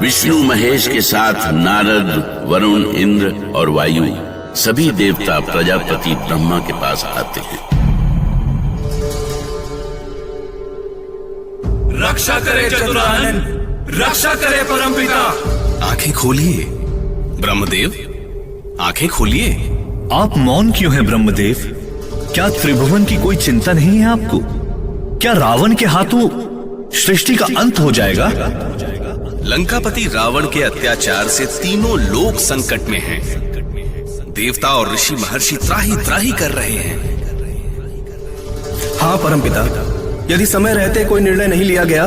विष्णु महेश के साथ नारद, वरुण, इंद्र और वायु सभी देवता प्रजापति ब्रह्मा के पास आते हैं। रक्षा करे चतुरानन, रक्षा करे परमपिता। आंखें खोलिए ब्रह्मदेव, आंखें खोलिए। आप मौन क्यों हैं ब्रह्मदेव? क्या त्रिभुवन की कोई चिंता नहीं है आपको? क्या रावण के हाथों सृष्टि का अंत हो जाएगा? लंकापति रावण के अत्याचार से तीनों लोक संकट में हैं। देवता और ऋषि महर्षि त्राही त्राही कर रहे हैं। हाँ परमपिता, यदि समय रहते कोई निर्णय नहीं लिया गया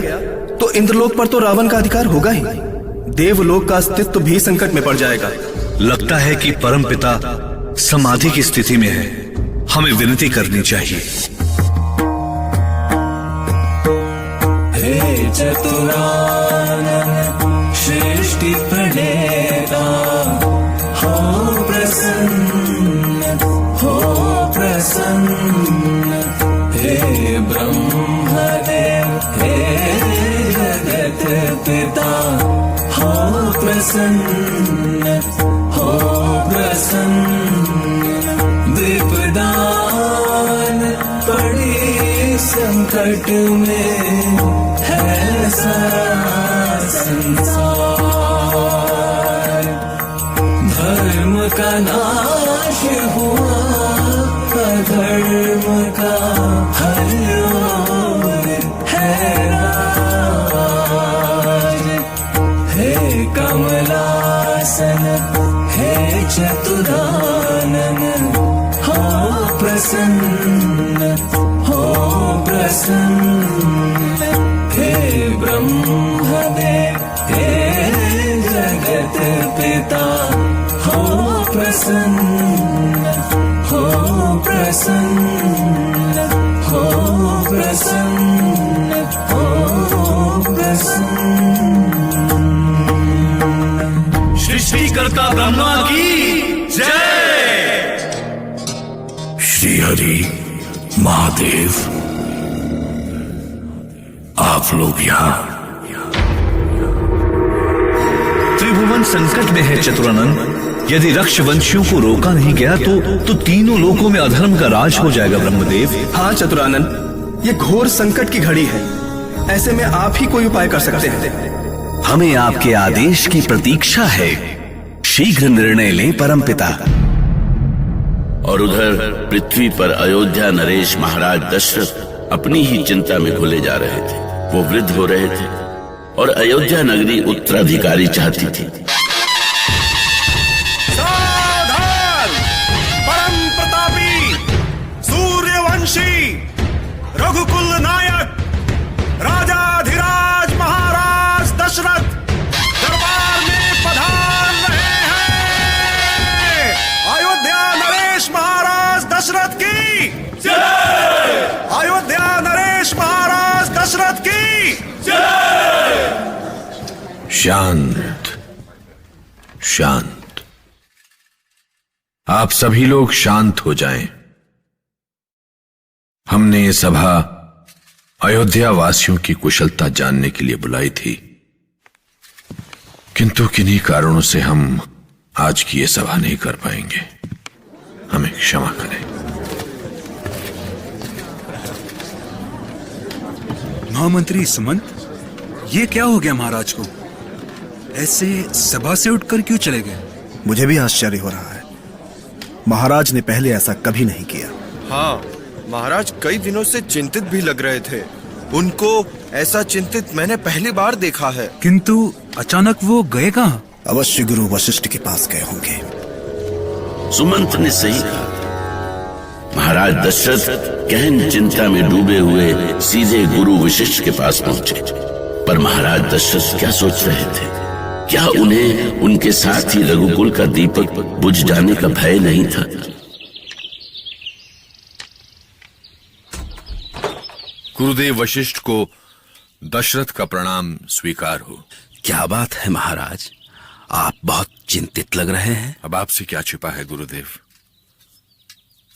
तो इंद्रलोक पर तो रावण का अधिकार होगा ही। देवलोक का अस्तित्व भी संकट में पड़ जाएगा। लगता है कि परमपिता समाधि की स्थिति में है। हमें विनती करनी चाहिए। हे चतुरानन सृष्टि प्रणेता, हो प्रसन्न, हो प्रसन्न। हे ब्रह्मदेव, हे जगत पिता, हो प्रसन्न, हो प्रसन्न। विपदान पड़ी संकट में है सारा संसार। धर्म का नाश हुआ, अधर्म का हर ओर है राज। हे कमलासन, हे चतुरानन, हो प्रसन्न, हो प्रसन्न। हे ब्रह्मदेव, हे जगत पिता, हो प्रसन्न, हो प्रसन्न, हो प्रसन्न, हो प्रसन्न। सृष्टिकर्ता ब्रह्मा की जय। श्री हरि महादेव, आप लोग यहाँ। त्रिभुवन संकट में है चतुरानन। यदि रक्षवंशियों को रोका नहीं गया तो तीनों लोकों में अधर्म का राज हो जाएगा ब्रह्मदेव। हाँ चतुरानन, ये घोर संकट की घड़ी है। ऐसे में आप ही कोई उपाय कर सकते हैं। हमें आपके आदेश की प्रतीक्षा है। शीघ्र निर्णय लें परमपिता। और उधर पृथ्वी पर अयोध्या नरेश महाराज दशरथ अपनी ही चिंता में घुले जा रहे थे। वो वृद्ध हो रहे थे और अयोध्या नगरी उत्तराधिकारी चाहती थी। सावधान! परम प्रतापी सूर्यवंशी रघुकुल नायक राजाधिराज महाराज दशरथ दरबार में पधार रहे हैं। अयोध्या नरेश महाराज दशरथ की जय! अयोध्या नरेश महाराज दशरथ की जय! शांत शांत, आप सभी लोग शांत हो जाएं। हमने ये सभा अयोध्या वासियों की कुशलता जानने के लिए बुलाई थी, किंतु किन्हीं कारणों से हम आज की ये सभा नहीं कर पाएंगे। हमें क्षमा करें। महामंत्री सुमंत, ये क्या हो गया महाराज को? ऐसे सभा से उठकर क्यों चले गए? मुझे भी आश्चर्य हो रहा है। महाराज ने पहले ऐसा कभी नहीं किया। हाँ, महाराज कई दिनों से चिंतित भी लग रहे थे। उनको ऐसा चिंतित मैंने पहली बार देखा है। किंतु अचानक वो गए कहाँ? अवश्य गुरु वशिष्ठ के पास गए होंगे। सुमंत ने सही कहा। महाराज दशरथ गहन चिंता में डूबे हुए सीधे गुरु वशिष्ठ के पास पहुंचे। पर महाराज दशरथ क्या सोच रहे थे? क्या उन्हें उनके साथ ही रघुकुल का दीपक बुझ जाने का भय नहीं था? गुरुदेव वशिष्ठ को दशरथ का प्रणाम स्वीकार हो। क्या बात है महाराज, आप बहुत चिंतित लग रहे हैं। अब आपसे क्या छिपा है गुरुदेव,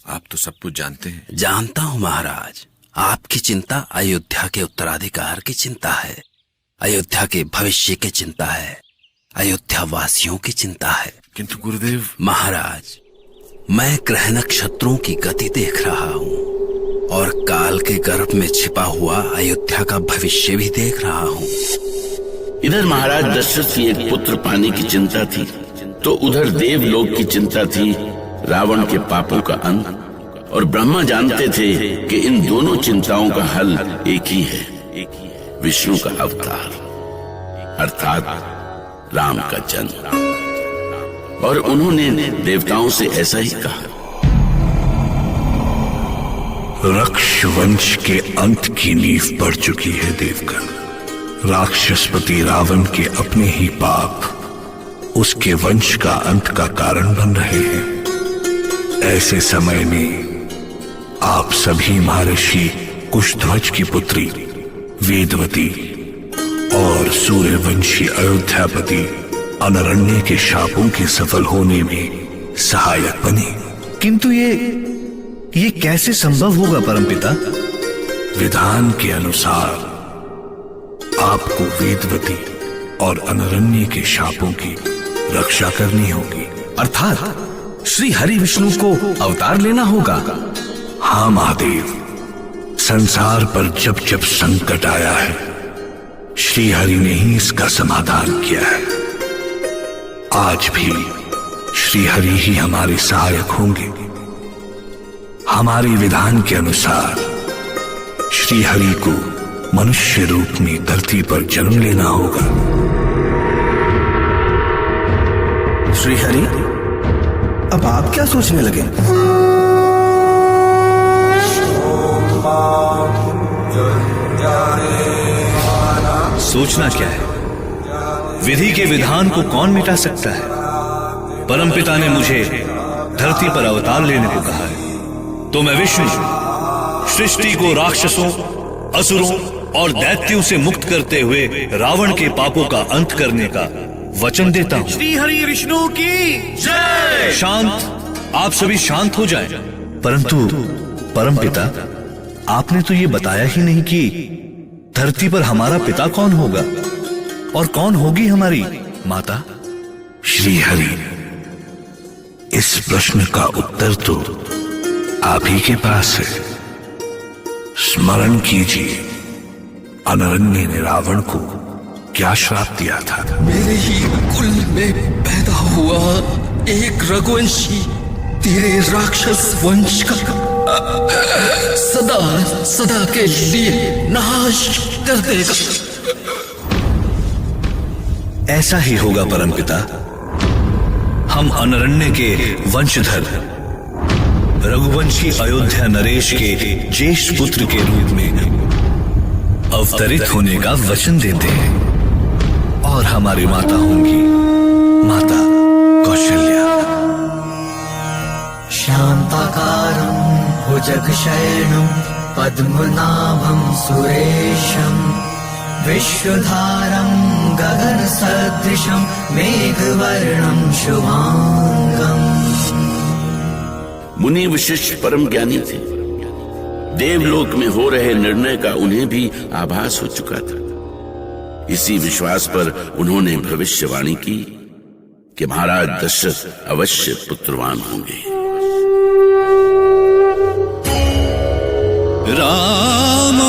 आप तो सब कुछ जानते हैं। जानता हूं महाराज, आपकी चिंता अयोध्या के उत्तराधिकार की चिंता है, अयोध्या के भविष्य की चिंता है। अयोध्या वासियों की चिंता है। किंतु गुरुदेव, महाराज, मैं ग्रह नक्षत्रों की गति देख रहा हूँ और काल के गर्भ में छिपा हुआ अयोध्या का भविष्य भी देख रहा हूँ। इधर महाराज दशरथ की एक पुत्र पाने की चिंता थी, तो उधर देवलोक की चिंता थी रावण के पापों का अंत। और ब्रह्मा जानते थे कि इन दोनों चिंताओं का हल एक ही है, विष्णु का अवतार अर्थात राम का जन्म। और उन्होंने देवताओं से ऐसा ही कहा। रक्ष वंश के अंत की नींव पड़ चुकी है देवगण। राक्षसपति रावण के अपने ही पाप उसके वंश का अंत का कारण बन रहे हैं। ऐसे समय में आप सभी महर्षि कुशध्वज की पुत्री वेदवती और सूर्यवंशी अयोध्यापति अनरण्य के शापों के सफल होने में सहायक बने। किंतु ये कैसे संभव होगा परमपिता? विधान के अनुसार आपको वेदवती और अनरण्य के शापों की रक्षा करनी होगी। अर्थात श्री हरि विष्णु को अवतार लेना होगा। हाँ महादेव, संसार पर जब जब संकट आया है, श्री हरि ने ही इसका समाधान किया है। आज भी श्री हरि ही हमारे सहायक होंगे। हमारे विधान के अनुसार श्री हरि को मनुष्य रूप में धरती पर जन्म लेना होगा। श्री हरि, अब आप क्या सोचने लगे? सोचना क्या है? विधि के विधान को कौन मिटा सकता है? परमपिता ने मुझे धरती पर अवतार लेने को कहा है, तो मैं विष्णु सृष्टि को राक्षसों, असुरों और दैत्यों से मुक्त करते हुए रावण के पापों का अंत करने का वचन देता हूं। श्री हरि विष्णु की जय। शांत, आप सभी शांत हो जाएं। परंतु परमपिता, आपने तो ये बताया ही नहीं कि धरती पर हमारा पिता कौन होगा और कौन होगी हमारी माता? श्री हरि, इस प्रश्न का उत्तर तो आप ही के पास है। स्मरण कीजिए, अनरण्य ने रावण को क्या श्राप दिया था? मेरे ही कुल में पैदा हुआ एक रघुवंशी तेरे राक्षस वंश का सदा सदा के लिए नाश कर देगा। ऐसा ही होगा परमपिता। हम अनरण्य के वंशधर रघुवंशी अयोध्या नरेश के ज्येष्ठ पुत्र के रूप में अवतरित होने का वचन देते हैं और हमारी माता होंगी माता कौशल्या। शांताकारं भुजगशयनं पद्मनाभं सुरेशं विश्वधारं गगनसदृशं मेघवर्णं शुभांगं। मुनि वशिष्ठ परम ज्ञानी थे। देवलोक में हो रहे निर्णय का उन्हें भी आभास हो चुका था। इसी विश्वास पर उन्होंने भविष्यवाणी की कि महाराज दशरथ अवश्य पुत्रवान होंगे। राम